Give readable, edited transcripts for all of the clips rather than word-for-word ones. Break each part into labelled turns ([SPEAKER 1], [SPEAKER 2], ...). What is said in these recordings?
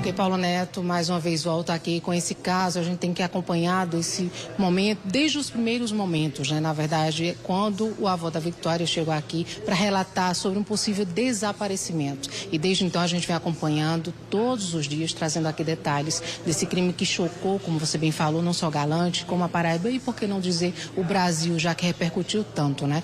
[SPEAKER 1] Ok, Paulo Neto, mais uma vez volta aqui com esse caso. A gente tem que acompanhar desse momento, desde os primeiros momentos, né? Na verdade, quando o avô da Victória chegou aqui para relatar sobre um possível desaparecimento. E desde então a gente vem acompanhando todos os dias, trazendo aqui detalhes desse crime que chocou, como você bem falou, não só Galante, como a Paraíba e, por que não dizer, o Brasil, já que repercutiu tanto, né?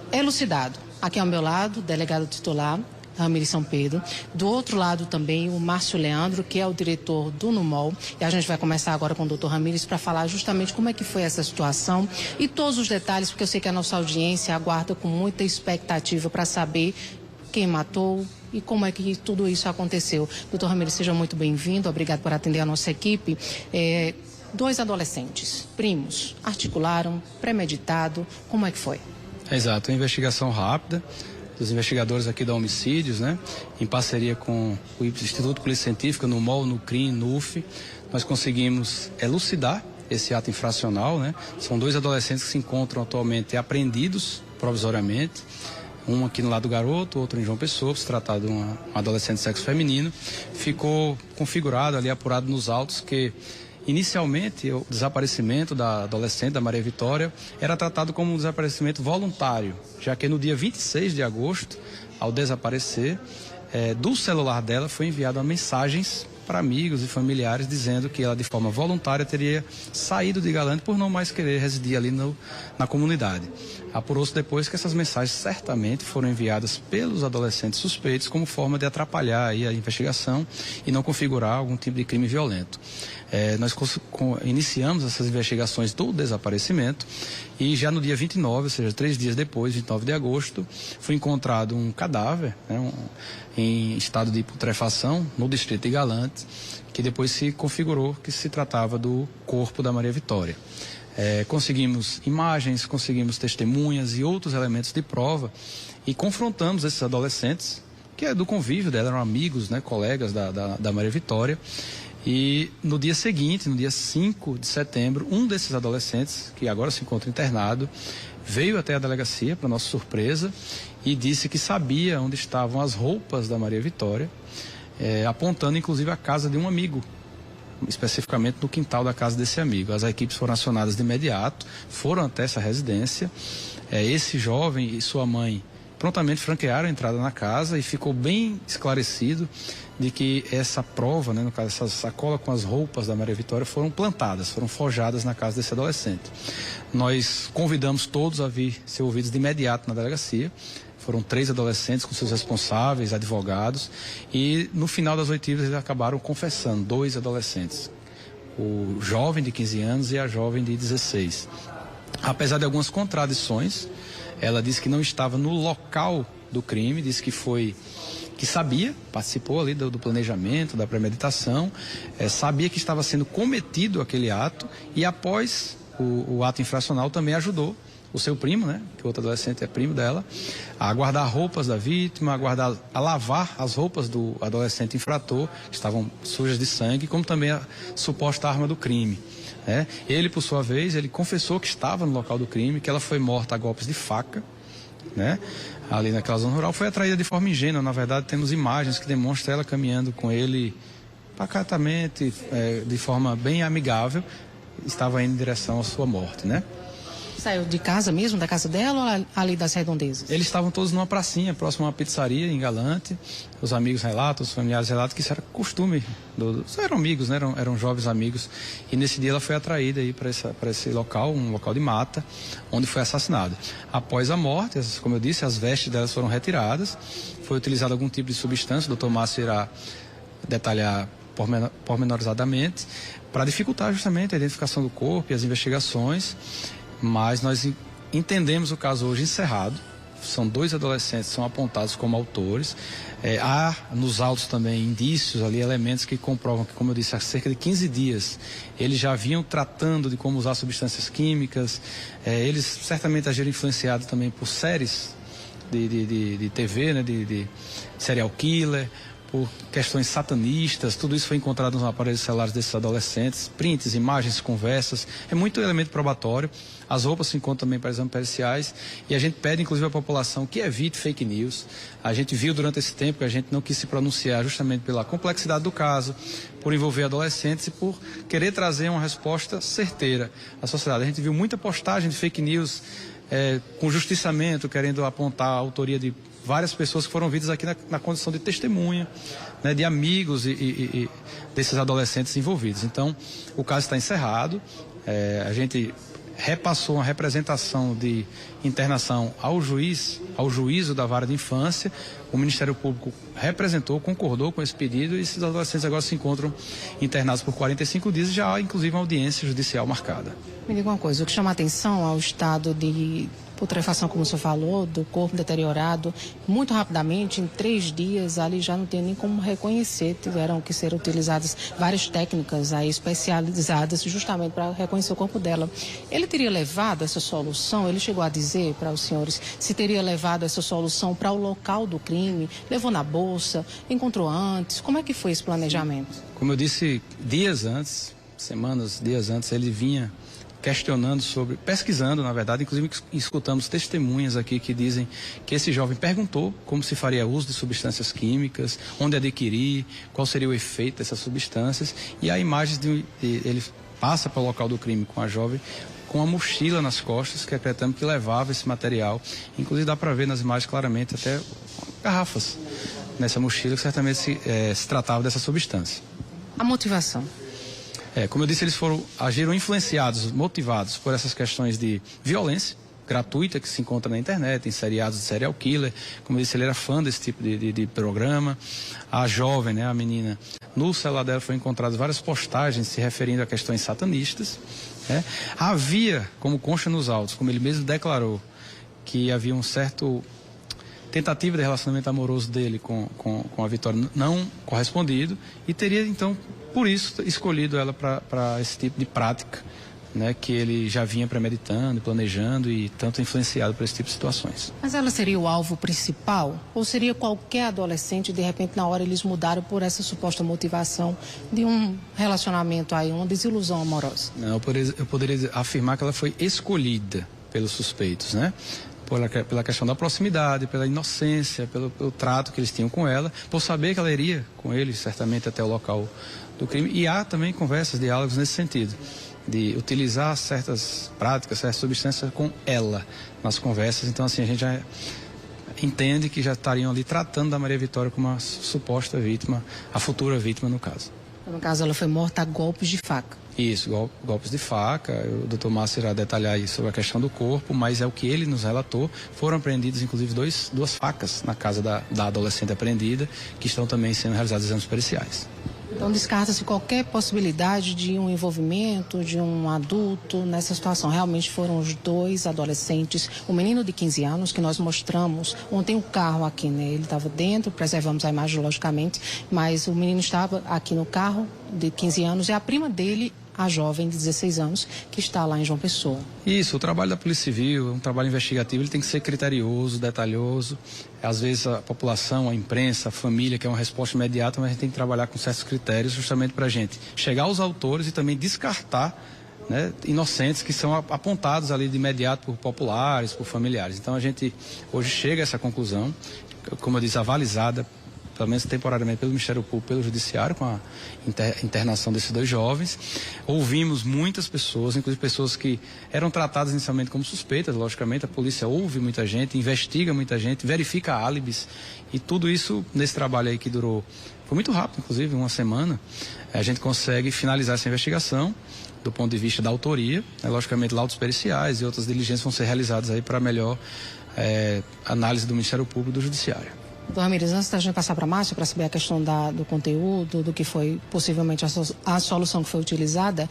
[SPEAKER 1] Elucidado. Aqui ao meu lado, delegado titular Ramires São Pedro. Do outro lado também o Márcio Leandro, que é o diretor do NUMOL. E a gente vai começar agora com o doutor Ramires para falar justamente como é que foi essa situação e todos os detalhes, porque eu sei que a nossa audiência aguarda com muita expectativa para saber quem matou e como é que tudo isso aconteceu. Doutor Ramires, seja muito bem-vindo. Obrigado por atender a nossa equipe. Dois adolescentes, primos, articularam, premeditado. Como é que foi?
[SPEAKER 2] Exato, uma investigação rápida dos investigadores aqui da Homicídios, né? Em parceria com o Instituto de Polícia Científica, no MOL, no CRIM, no UF, nós conseguimos elucidar esse ato infracional, né? São dois adolescentes que se encontram atualmente apreendidos provisoriamente, um aqui no lado do garoto, outro em João Pessoa, se tratar de um adolescente de sexo feminino. Ficou configurado ali, apurado nos autos, que inicialmente o desaparecimento da adolescente, da Maria Vitória, era tratado como um desaparecimento voluntário, já que no dia 26 de agosto, ao desaparecer, do celular dela foi enviada mensagens para amigos e familiares dizendo que ela de forma voluntária teria saído de Galante por não mais querer residir ali na comunidade. Apurou-se depois que essas mensagens certamente foram enviadas pelos adolescentes suspeitos como forma de atrapalhar aí a investigação e não configurar algum tipo de crime violento. Nós iniciamos essas investigações do desaparecimento e já no dia 29, ou seja, 3 dias depois, 29 de agosto, foi encontrado um cadáver, né, em estado de putrefação no distrito de Galante, que depois se configurou que se tratava do corpo da Maria Vitória. Conseguimos imagens, conseguimos testemunhas e outros elementos de prova e confrontamos esses adolescentes, que é do convívio dela, eram amigos, né, colegas da Maria Vitória. E no dia seguinte, no dia 5 de setembro, um desses adolescentes, que agora se encontra internado, veio até a delegacia, para nossa surpresa, e disse que sabia onde estavam as roupas da Maria Vitória, apontando inclusive a casa de um amigo, especificamente no quintal da casa desse amigo. As equipes foram acionadas de imediato, foram até essa residência. Esse jovem e sua mãe prontamente franquearam a entrada na casa e ficou bem esclarecido de que essa prova, né, no caso essa sacola com as roupas da Maria Vitória, foram plantadas, foram forjadas na casa desse adolescente. Nós convidamos todos a vir ser ouvidos de imediato na delegacia. Foram 3 adolescentes com seus responsáveis, advogados, e no final das oitivas eles acabaram confessando, 2 adolescentes, o jovem de 15 anos e a jovem de 16. Apesar de algumas contradições, ela disse que não estava no local do crime, disse que sabia, participou ali do planejamento, da premeditação, sabia que estava sendo cometido aquele ato e após o ato infracional também ajudou o seu primo, né, que o outro adolescente é primo dela, a guardar roupas da vítima, a lavar as roupas do adolescente infrator, que estavam sujas de sangue, como também a suposta arma do crime. Ele, por sua vez, ele confessou que estava no local do crime, que ela foi morta a golpes de faca, né, ali naquela zona rural, foi atraída de forma ingênua. Na verdade, temos imagens que demonstram ela caminhando com ele pacatamente, de forma bem amigável, estava indo em direção à sua morte, né?
[SPEAKER 1] Saiu de casa mesmo, da casa dela ou ali das redondezas?
[SPEAKER 2] Eles estavam todos numa pracinha, próximo a uma pizzaria em Galante. Os amigos relatam, os familiares relatam que isso era costume. Eram amigos, né? Eram jovens amigos. E nesse dia ela foi atraída aí para esse local, um local de mata, onde foi assassinada. Após a morte, como eu disse, as vestes delas foram retiradas. Foi utilizado algum tipo de substância, o doutor Márcio irá detalhar pormenorizadamente, para dificultar justamente a identificação do corpo e as investigações. Mas nós entendemos o caso hoje encerrado. São 2 adolescentes que são apontados como autores. Há nos autos também indícios ali, elementos que comprovam que, como eu disse, há cerca de 15 dias eles já vinham tratando de como usar substâncias químicas. Eles certamente agiram influenciados também por séries de TV, né, de serial killer, por questões satanistas. Tudo isso foi encontrado nos aparelhos celulares desses adolescentes, prints, imagens, conversas. É muito elemento probatório. As roupas se encontram também para exames periciais e a gente pede inclusive à população que evite fake news. A gente viu durante esse tempo que a gente não quis se pronunciar justamente pela complexidade do caso, por envolver adolescentes e por querer trazer uma resposta certeira à sociedade. A gente viu muita postagem de fake news com justiçamento, querendo apontar a autoria de várias pessoas que foram vistas aqui na condição de testemunha, né, de amigos e desses adolescentes envolvidos. Então, o caso está encerrado. A gente repassou uma representação de internação ao juízo da vara de infância. O Ministério Público representou, concordou com esse pedido e esses adolescentes agora se encontram internados por 45 dias e já há inclusive uma audiência judicial marcada.
[SPEAKER 1] Me diga uma coisa, o que chama a atenção é o estado de putrefação, como o senhor falou, do corpo deteriorado. Muito rapidamente, em 3 dias, ali já não tem nem como reconhecer. Tiveram que ser utilizadas várias técnicas aí especializadas justamente para reconhecer o corpo dela. Ele teria levado essa solução, ele chegou a dizer para os senhores se teria levado essa solução para o local do crime, levou na bolsa, encontrou antes, como é que foi esse planejamento?
[SPEAKER 2] Como eu disse, dias antes, dias antes, ele vinha questionando pesquisando, na verdade, inclusive escutamos testemunhas aqui que dizem que esse jovem perguntou como se faria uso de substâncias químicas, onde adquirir, qual seria o efeito dessas substâncias, e há imagens ele passa para o local do crime com a jovem com uma mochila nas costas, que acreditamos que levava esse material, inclusive dá para ver nas imagens claramente até garrafas nessa mochila que certamente se tratava dessa substância.
[SPEAKER 1] A motivação?
[SPEAKER 2] Como eu disse, eles agiram influenciados, motivados por essas questões de violência gratuita que se encontra na internet, em seriados de serial killer. Como eu disse, ele era fã desse tipo de programa. A jovem, né, a menina, no celular dela foi encontradas várias postagens se referindo a questões satanistas. Havia, como consta nos autos, como ele mesmo declarou, que havia um certo tentativa de relacionamento amoroso dele com a Vitória não correspondido e teria, então, por isso, escolhido ela para esse tipo de prática, né, que ele já vinha premeditando, planejando e tanto influenciado por esse tipo de situações.
[SPEAKER 1] Mas ela seria o alvo principal? Ou seria qualquer adolescente, de repente, na hora eles mudaram por essa suposta motivação de um relacionamento aí, uma desilusão amorosa?
[SPEAKER 2] Não, eu poderia afirmar que ela foi escolhida pelos suspeitos, né? Pela questão da proximidade, pela inocência, pelo trato que eles tinham com ela, por saber que ela iria com ele, certamente, até o local do crime. E há também conversas, diálogos nesse sentido, de utilizar certas práticas, certas substâncias com ela nas conversas. Então, assim, a gente já entende que já estariam ali tratando da Maria Vitória como uma suposta vítima, a futura vítima no caso.
[SPEAKER 1] No caso, ela foi morta a golpes de faca.
[SPEAKER 2] Isso, golpes de faca. O doutor Márcio irá detalhar aí sobre a questão do corpo, mas é o que ele nos relatou. Foram apreendidos, inclusive, 2 facas na casa da adolescente apreendida, que estão também sendo realizados exames periciais.
[SPEAKER 1] Então, descarta-se qualquer possibilidade de um envolvimento de um adulto nessa situação. Realmente foram os 2 adolescentes, o menino de 15 anos, que nós mostramos, ontem o carro aqui, né? Ele estava dentro, preservamos a imagem, logicamente, mas o menino estava aqui no carro de 15 anos e a prima dele, a jovem de 16 anos, que está lá em João Pessoa.
[SPEAKER 2] Isso, o trabalho da Polícia Civil, um trabalho investigativo, ele tem que ser criterioso, detalhoso. Às vezes a população, a imprensa, a família quer uma resposta imediata, mas a gente tem que trabalhar com certos critérios justamente para a gente chegar aos autores e também descartar, né, inocentes que são apontados ali de imediato por populares, por familiares. Então a gente hoje chega a essa conclusão, como eu disse, avalizada, pelo menos temporariamente, pelo Ministério Público, pelo Judiciário, com a internação desses 2 jovens. Ouvimos muitas pessoas, inclusive pessoas que eram tratadas inicialmente como suspeitas, logicamente, a polícia ouve muita gente, investiga muita gente, verifica álibis, e tudo isso, nesse trabalho aí que durou, foi muito rápido, inclusive, 1 semana, a gente consegue finalizar essa investigação do ponto de vista da autoria, né? Logicamente, laudos periciais e outras diligências vão ser realizadas aí para melhor análise do Ministério Público e do Judiciário.
[SPEAKER 1] Doutor Ramírez, antes da gente passar para a Márcia para saber a questão do conteúdo, do que foi possivelmente a solução que foi utilizada,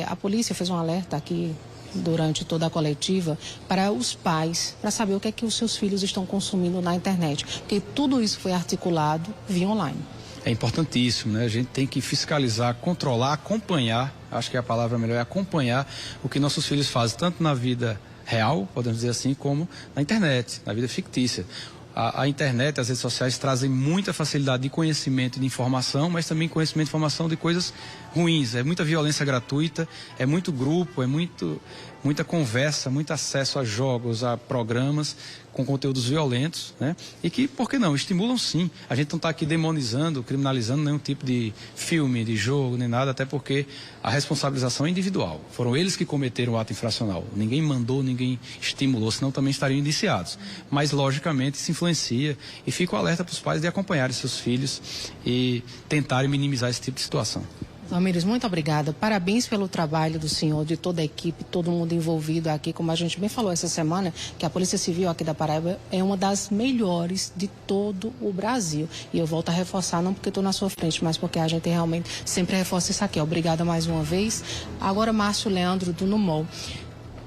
[SPEAKER 1] a polícia fez um alerta aqui durante toda a coletiva para os pais, para saber o que é que os seus filhos estão consumindo na internet, porque tudo isso foi articulado via online.
[SPEAKER 2] É importantíssimo, né? A gente tem que fiscalizar, controlar, acompanhar, acho que a palavra melhor é acompanhar o que nossos filhos fazem, tanto na vida real, podemos dizer assim, como na internet, na vida fictícia. A internet, as redes sociais trazem muita facilidade de conhecimento e de informação, mas também conhecimento e informação de coisas ruins. É muita violência gratuita, é muito grupo, é muita conversa, muito acesso a jogos, a programas com conteúdos violentos, né? E que, por que não, estimulam sim. A gente não está aqui demonizando, criminalizando nenhum tipo de filme, de jogo, nem nada, até porque a responsabilização é individual. Foram eles que cometeram o ato infracional. Ninguém mandou, ninguém estimulou, senão também estariam indiciados. Mas, logicamente, se influencia e fica o alerta para os pais de acompanharem seus filhos e tentarem minimizar esse tipo de situação.
[SPEAKER 1] Ramírez, muito obrigada. Parabéns pelo trabalho do senhor, de toda a equipe, todo mundo envolvido aqui. Como a gente bem falou essa semana, que a Polícia Civil aqui da Paraíba é uma das melhores de todo o Brasil. E eu volto a reforçar, não porque estou na sua frente, mas porque a gente realmente sempre reforça isso aqui. Obrigada mais uma vez. Agora, Márcio Leandro, do NUMOL.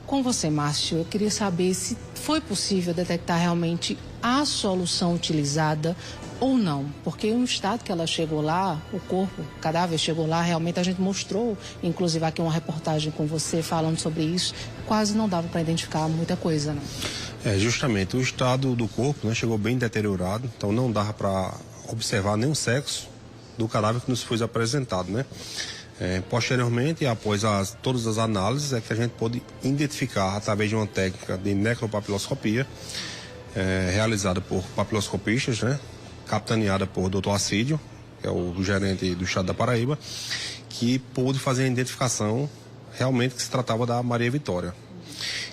[SPEAKER 1] Com você, Márcio, eu queria saber se foi possível detectar realmente a solução utilizada ou não, porque no estado que ela chegou lá, o corpo, o cadáver chegou lá, realmente a gente mostrou, inclusive aqui uma reportagem com você falando sobre isso, quase não dava para identificar muita coisa, né?
[SPEAKER 3] Justamente, o estado do corpo, né, chegou bem deteriorado, então não dava para observar nenhum sexo do cadáver que nos foi apresentado, né? Posteriormente, após todas as análises, é que a gente pôde identificar através de uma técnica de necropapiloscopia, realizada por papiloscopistas, né? Capitaneada por Dr. Assídio, que é o gerente do estado da Paraíba, que pôde fazer a identificação realmente que se tratava da Maria Vitória.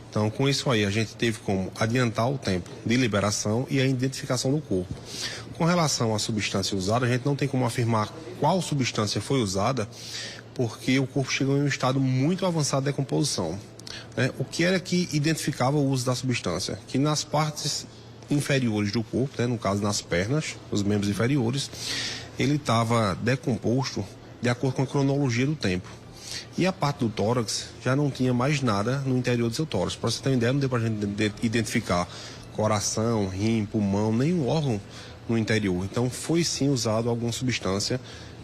[SPEAKER 3] Então, com isso aí, a gente teve como adiantar o tempo de liberação e a identificação do corpo. Com relação à substância usada, a gente não tem como afirmar qual substância foi usada, porque o corpo chegou em um estado muito avançado de decomposição. O que era que identificava o uso da substância? Que nas partes inferiores do corpo, né, no caso nas pernas, os membros inferiores, ele estava decomposto de acordo com a cronologia do tempo. E a parte do tórax já não tinha mais nada no interior do seu tórax. Para você ter uma ideia, não deu para a gente identificar coração, rim, pulmão, nenhum órgão no interior. Então foi sim usado alguma substância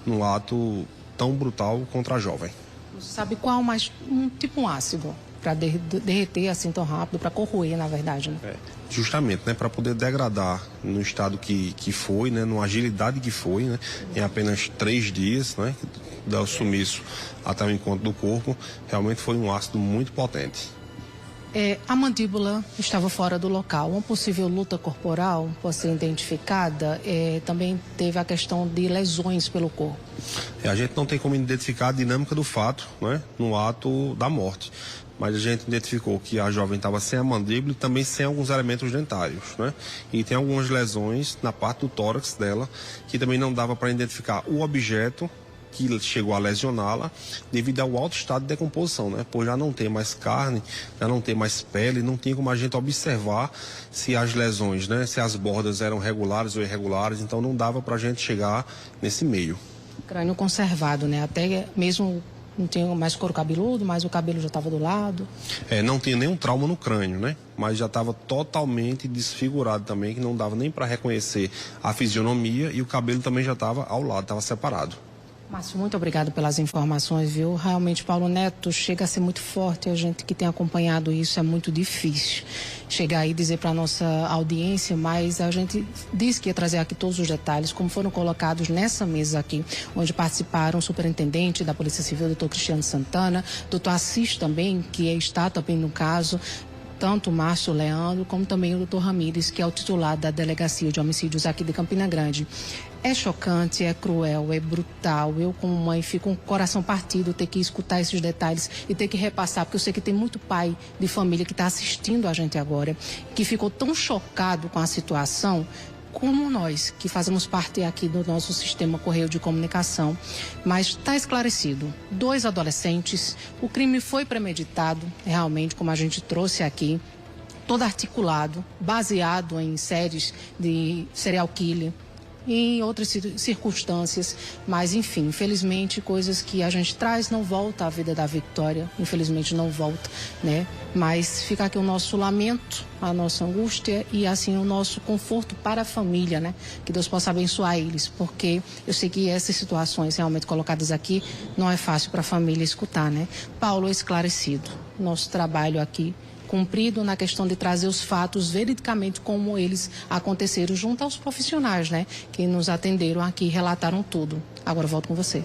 [SPEAKER 3] no ato tão brutal contra a jovem.
[SPEAKER 1] Você sabe qual mais? Tipo um ácido para derreter assim tão rápido, para corroer, na verdade, né?
[SPEAKER 3] Justamente, né, para poder degradar no estado que foi, né, numa agilidade que foi, né, em apenas 3 dias, né, do sumiço até o encontro do corpo, realmente foi um ácido muito potente.
[SPEAKER 1] A mandíbula estava fora do local. Uma possível luta corporal pode ser identificada. Também teve a questão de lesões pelo corpo.
[SPEAKER 3] A gente não tem como identificar a dinâmica do fato, né, no ato da morte. Mas a gente identificou que a jovem estava sem a mandíbula e também sem alguns elementos dentários, né? E tem algumas lesões na parte do tórax dela que também não dava para identificar o objeto que chegou a lesioná-la devido ao alto estado de decomposição, né? Por já não ter mais carne, já não ter mais pele, não tinha como a gente observar se as lesões, né? Se as bordas eram regulares ou irregulares, então não dava para a gente chegar nesse meio.
[SPEAKER 1] Crânio conservado, né? Até mesmo não tinha mais couro cabeludo, mas o cabelo já estava do lado.
[SPEAKER 3] Não tinha nenhum trauma no crânio, né? Mas já estava totalmente desfigurado também, que não dava nem para reconhecer a fisionomia, e o cabelo também já estava ao lado, estava separado.
[SPEAKER 1] Márcio, muito obrigado pelas informações, viu? Realmente, Paulo Neto, chega a ser muito forte. A gente que tem acompanhado isso é muito difícil chegar aí e dizer para a nossa audiência, mas a gente disse que ia trazer aqui todos os detalhes, como foram colocados nessa mesa aqui, onde participaram o superintendente da Polícia Civil, doutor Cristiano Santana, doutor Assis também, que está também no caso, tanto o Márcio Leandro, como também o doutor Ramírez, que é o titular da Delegacia de Homicídios aqui de Campina Grande. É chocante, é cruel, é brutal. Eu, como mãe, fico com o coração partido ter que escutar esses detalhes e ter que repassar, porque eu sei que tem muito pai de família que está assistindo a gente agora, que ficou tão chocado com a situação, como nós, que fazemos parte aqui do nosso sistema Correio de Comunicação. Mas está esclarecido. 2 adolescentes, o crime foi premeditado, realmente, como a gente trouxe aqui, todo articulado, baseado em séries de serial killer, em outras circunstâncias, mas enfim, infelizmente coisas que a gente traz não volta à vida da Vitória, infelizmente não volta, né? Mas fica aqui o nosso lamento, a nossa angústia e assim o nosso conforto para a família, né? Que Deus possa abençoar eles, porque eu sei que essas situações realmente colocadas aqui não é fácil para a família escutar, né? Paulo, esclarecido, nosso trabalho aqui cumprido na questão de trazer os fatos veridicamente como eles aconteceram junto aos profissionais, né, que nos atenderam aqui e relataram tudo. Agora eu volto com você.